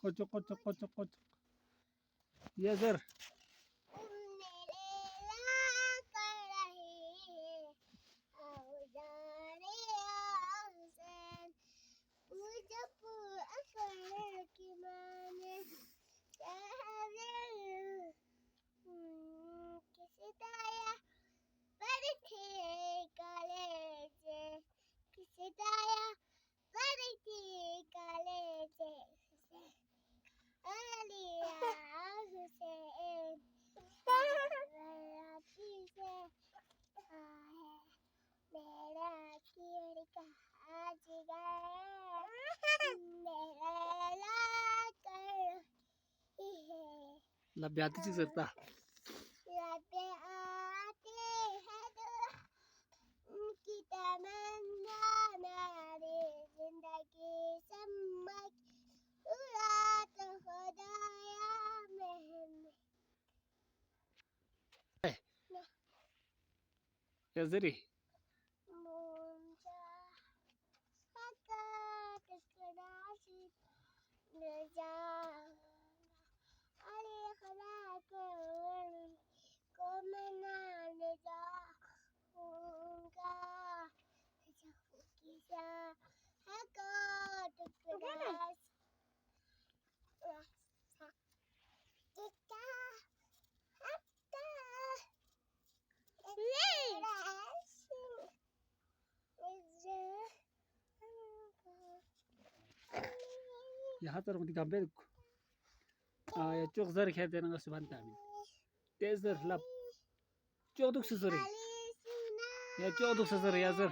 कोचक कोचक कोचक कोचक ये सर लब्यातीची सरता जरी यहाँ तर मध्ये गांबे या चोक जर खेळते ना कसं बांधता आम्ही ते जर लब चौदुक सर या चौदुक सर या जर